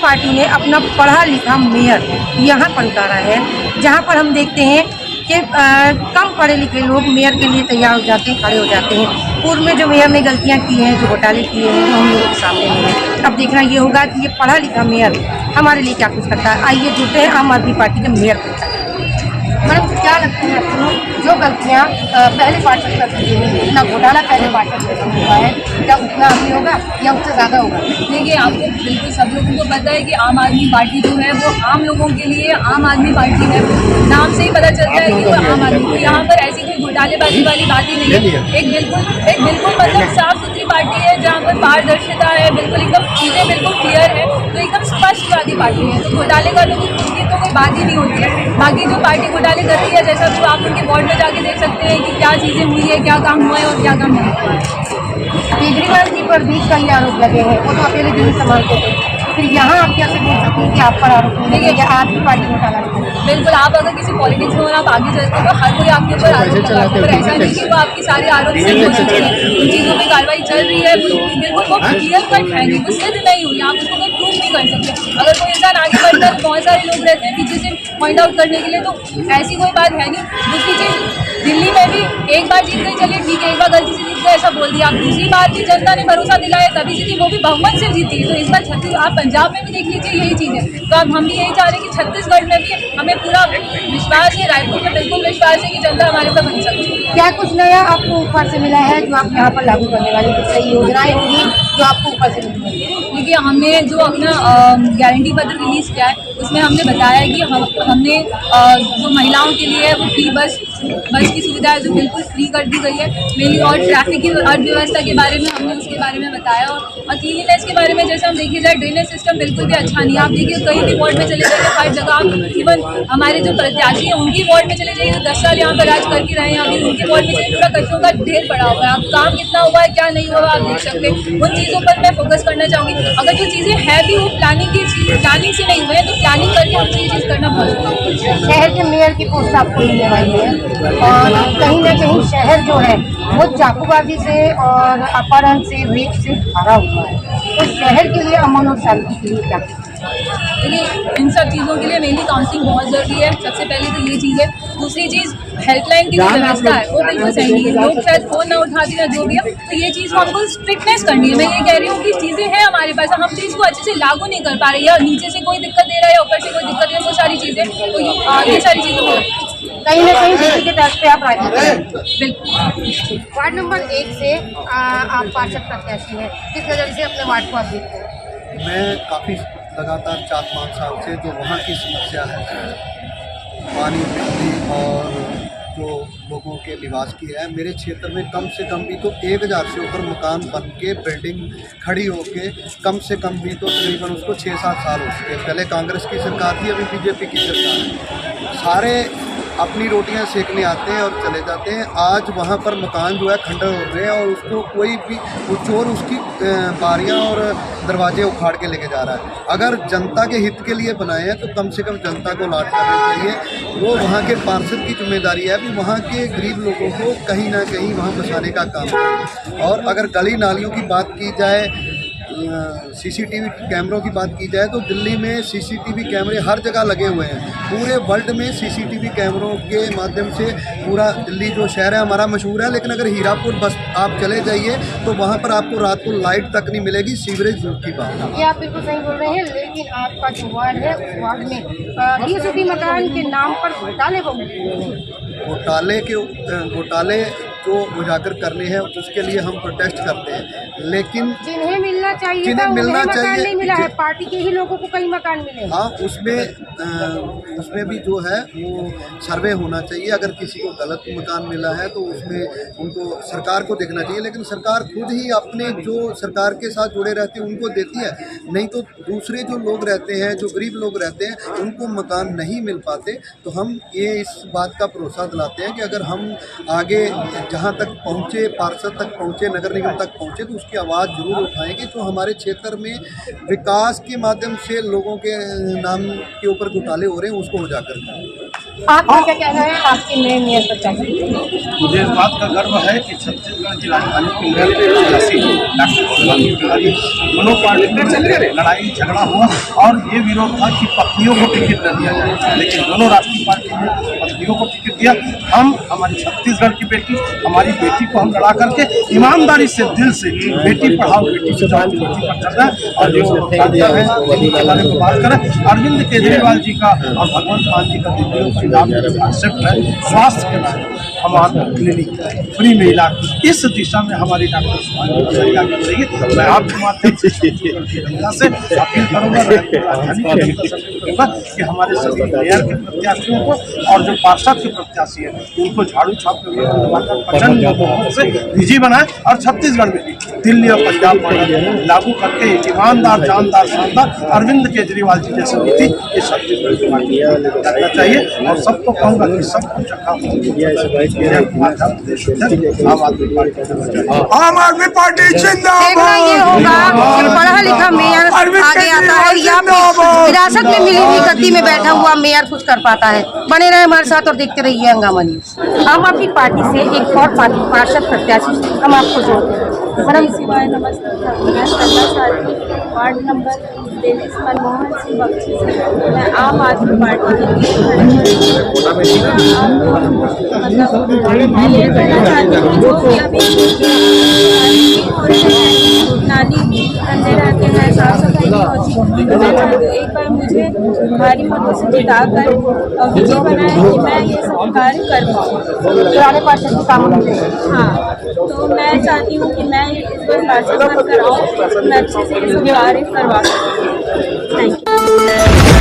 Party ने अपना पढ़ा लिखा मेयर यहाँ पर उतारा है, जहाँ पर हम देखते हैं कि कम पढ़े लिखे लोग मेयर के लिए तैयार हो जाते हैं, खड़े हो जाते हैं। पूर्व में जो मेयर ने गलतियाँ की हैं, जो घोटाले किए हैं, वो हम लोगों के सामने नहीं है। अब देखना ये होगा कि ये पढ़ा लिखा मेयर हमारे लिए क्या कुछ करता है। आइए जुड़ते हैं आम आदमी पार्टी के मेयर को। मैडम क्या लगता है आपको, जो गलतियाँ पहले पार्षद करती थी, इतना घोटाला पहले पार्षद से हुआ है, क्या उतना अभी होगा या उससे ज़्यादा होगा? देखिए, आपको बिल्कुल सब लोगों को पता है कि आम आदमी पार्टी जो है वो आम लोगों के लिए आम आदमी पार्टी है। नाम से ही पता चलता है कि वो आम आदमी को, यहाँ पर ऐसी कोई घोटालेबाजी वाली बात ही नहीं है। एक बिल्कुल मतलब साफ सुथरी पार्टी है, जहाँ पर पारदर्शिता है, बिल्कुल एकदम चीज़ें बिल्कुल क्लियर है, तो एकदम स्पष्टवादी पार्टी है। तो घोटाले का तो कोई बात ही नहीं होती है। बाकी जो पार्टी घोटाले कर रही है, जैसा तो आप उनके वार्ड में जाके देख सकते हैं कि क्या चीज़ें हुई है, क्या काम हुआ है और क्या काम नहीं हुआ है। केजरीवाल जी पर भी कई आरोप लगे हैं, वो तो अकेले दिल्ली संभालते थे, फिर यहाँ आप कैसे बोल सकते हैं कि आप पर आरोप नहीं लगे या आपकी पार्टी घोटाला नहीं? बिल्कुल, आप अगर किसी पॉलिटिक्स में और आप आगे चलते हो तो हर कोई आपके ऊपर आरोप लगाता है, पर ऐसा नहीं कि वो आपके सारे आरोप सिद्ध हो चुके हैं। उन चीज़ों पर कार्रवाई चल रही है, बिल्कुल वो क्लियर कट है, नहीं वो सिद्ध नहीं हुई, आप उसको कोई प्रूफ नहीं कर सकते। अगर कोई इंसान आगे बढ़ता है तो बहुत सारे लोग रहते हैं पीछे से पॉइंट आउट करने के लिए, तो ऐसी कोई बात है नहीं। दूसरी चीज़, दिल्ली में भी एक बार जीत गई, चलिए ठीक है, एक बार गलती से जीत गए ऐसा बोल दिया, आप दूसरी बार भी जनता ने भरोसा दिलाया तभी जीती, वो भी बहुमत से जीती। तो इस बार आप पंजाब में भी देख लीजिए यही चीज़ है। तो अब हम भी यही चाह रहे हैं कि छत्तीसगढ़ में भी हमें पूरा विश्वास है, रायपुर में बिल्कुल विश्वास है कि जनता हमारे ऊपर बन सकती है। क्या कुछ नया आपको ऊपर से मिला है जो आप यहाँ पर लागू करने वाली कुछ सही योजनाएं होंगी जो आपको ऊपर से मिली है? देखिए, हमने जो अपना गारंटी पत्र रिलीज़ किया है उसमें हमने बताया है कि हमने जो महिलाओं के लिए वो फ्री बस की सुविधा है जो बिल्कुल फ्री कर दी गई है मेनली, और ट्रैफिक की अर्थव्यवस्था के बारे में हमने उसके बारे में बताया, और क्लीनिनेस के बारे में जैसे हम देखिए जाए, ड्रेनेज सिस्टम बिल्कुल भी अच्छा नहीं है। आप देखिए कहीं भी वार्ड में चले जाइए, हर जगह आप इवन हमारे जो प्रत्याशी हैं उनकी वार्ड में चले जाइए, 10 साल यहाँ पर राज करके रहे हैं, अभी उनके वार्ड में चलिए पूरा कचरों का ढेर पड़ा हुआ है। अब काम कितना हुआ है, क्या नहीं हुआ, आप देख सकते हैं। उन चीज़ों पर मैं फोकस करना चाहूँगी। अगर जो चीज़ें हैं भी वो प्लानिंग से नहीं हुए हैं, तो प्लानिंग करके हमसे ये चीज़ करना बहुत जरूरी है। शहर के मेयर की पोस्ट आपको मिलने वाली है और कहीं ना कहीं शहर जो है वो चाकूबाजी से और अपहरण से, रेप से भरा हुआ है, तो शहर के लिए अमन और शांति के लिए क्या? देखिए, इन सब चीज़ों के लिए मेनली काउंसलिंग बहुत ज़रूरी है। सबसे पहले तो ये चीज़ है। दूसरी चीज़, हेल्पलाइन की जो व्यवस्था है वो बिल्कुल सही नहीं है, लोग शायद फ़ोन ना उठाते या जो भी है, तो ये चीज़ को हमको स्ट्रिक्टनेस करनी है। मैं ये कह रही हूँ कि चीज़ें हैं हमारे पास, हम चीज़ को अच्छे से लागू नहीं कर पा रहे, या नीचे से कोई दिक्कत दे रहा है या ऊपर से कोई दिक्कत दे रहा है, वो सारी चीज़ें, तो ये सारी चीज़ें कहीं ना कहीं किसी के तर्ज पे आप राजनीति बिल्कुल। वार्ड नंबर 1 से आप पार्षद प्रत्याशी हैं, किस नज़र से अपने वार्ड को आप देखते हैं? मैं काफ़ी लगातार 4-5 साल से जो वहाँ की समस्या है, पानी, बिजली और जो लोगों के निवास की है, मेरे क्षेत्र में कम से कम भी तो 1000 से ऊपर मकान बन के बिल्डिंग खड़ी होके कम से कम भी तो तकरीबन उसको 6-7 साल हो चुके। पहले कांग्रेस की सरकार थी, अभी बीजेपी की सरकार है। सारे अपनी रोटियां सेकने आते हैं और चले जाते हैं। आज वहाँ पर मकान जो है खंडर हो रहे हैं और उसको कोई भी चोर उसकी बारियां और दरवाजे उखाड़ के लेके जा रहा है। अगर जनता के हित के लिए बनाए हैं तो कम से कम जनता को लॉट करना चाहिए। वो वहाँ के पार्षद की जिम्मेदारी है कि वहाँ के गरीब लोगों को कहीं ना कहीं वहाँ बसाने का काम करें। और अगर गली नालियों की बात की जाए, सीसीटीवी कैमरों की बात की जाए, तो दिल्ली में सीसीटीवी कैमरे हर जगह लगे हुए हैं। पूरे वर्ल्ड में सीसीटीवी कैमरों के माध्यम से पूरा दिल्ली जो शहर है हमारा मशहूर है। लेकिन अगर हीरापुर बस आप चले जाइए तो वहाँ पर आपको रात को लाइट तक नहीं मिलेगी, सीवरेज दूर की बात है। ये आप बिल्कुल सही बोल रहे हैं, लेकिन आपका जो वार्ड है उस वार्ड में डीएसओपी मकान के नाम पर घोटाले जो उजागर करने हैं उसके लिए हम प्रोटेस्ट करते हैं। लेकिन जिन्हें मिलना चाहिए था उन्हें मकान नहीं मिला है, पार्टी के ही लोगों को कई मकान मिले। हाँ, उसमें भी जो है वो सर्वे होना चाहिए। अगर किसी को गलत मकान मिला है तो उसमें उनको सरकार को देखना चाहिए, लेकिन सरकार खुद ही अपने जो सरकार के साथ जुड़े रहते हैं उनको देती है। नहीं तो दूसरे जो लोग रहते हैं, जो गरीब लोग रहते हैं, उनको मकान नहीं मिल पाते। तो हम ये इस बात का भरोसा दिलाते हैं कि अगर हम आगे जहाँ तक पहुँचे, पार्षद तक पहुँचे, नगर निगम तक पहुँचे, तो उसकी आवाज़ जरूर उठाएंगे। जो हमारे क्षेत्र में विकास के माध्यम से लोगों के नाम के ऊपर घोटाले हो रहे हैं उसको उजागर करें। आपका क्या कहना है आपके नए मेयर पर? मुझे इस बात का गर्व है कि छत्तीसगढ़ हरियाणा की राजधानी के मेयर प्रत्याशी डॉक्टर शिवांगी तिवारी, दोनों पार्टी में लड़ाई झगड़ा हुआ और ये विरोध था कि पत्नियों को टिकट न दिया जाए, लेकिन दोनों राष्ट्रीय पार्टी ने पत्नियों को टिकट दिया। हम हमारी छत्तीसगढ़ की बेटी, हमारी बेटी को हम लड़ा करके ईमानदारी से, दिल से बेटी पढ़ाओ बेटी बचाओ की नीति पर चल रहा है। और जो डॉक्टर है के बारे में बात करें, अरविंद केजरीवाल जी का और भगवंत मान जी का दिल्ली पंजाब में कॉन्सेप्ट है स्वास्थ्य के बारे में, हमारा क्लिनिक फ्री में इलाज, इस दिशा में हमारी डॉक्टर शिवांगी आगे बढ़ेगी। मैं आपके माध्यम से अपील करूँगा, राजधानी की जनता से अपील करूँगा कि हमारे सभी मेयर के प्रत्याशियों को और जो पार्षद के प्रत्याशी हैं उनको झाड़ू छाप प्रचंड बहुमत से विजयी बनाए और छत्तीसगढ़ में भी दिल्ली और पंजाब मॉडल लागू करके एक ईमानदार, जानदार, शानदार अरविंद केजरीवाल जी जैसी नीति इस छत्तीसगढ़ की पार्टी करना चाहिए। और सबको कहूँगा कि सबको आम आदमी पार्टी देखना ये होगा कि पढ़ा लिखा मेयर आगे आता है या फिर विरासत में मिली हुई गद्दी में बैठा हुआ मेयर कुछ कर पाता है। बने रहे हमारे साथ और देखते रहिए हंगामा न्यूज़। हम अपनी पार्टी से एक और पार्षद प्रत्याशी हम आपको जोड़ते हैं। मैडम शिवाय नमस्कार। मैं सल्ला साथी वार्ड नंबर 23 मनमोहन सिंह बख्शी से मैं आम आदमी पार्टी के लिए मैं ये कहना चाहती हूँ जो कि अभी नाली गंदे रहते हैं, साफ सफाई नहीं होती, तो मैं चाहती हूँ एक बार मुझे भारी मतों से जिताकर विजय बनाए कि मैं ये सब कार्य कर पाऊँ। पुराने पार्षद की काम हाँ, तो मैं चाहती हूँ कि मैं इस बार पार्षद बनकर आऊँ, मैं अच्छे से ये सब कार्य करवा सकूँ। Thank you.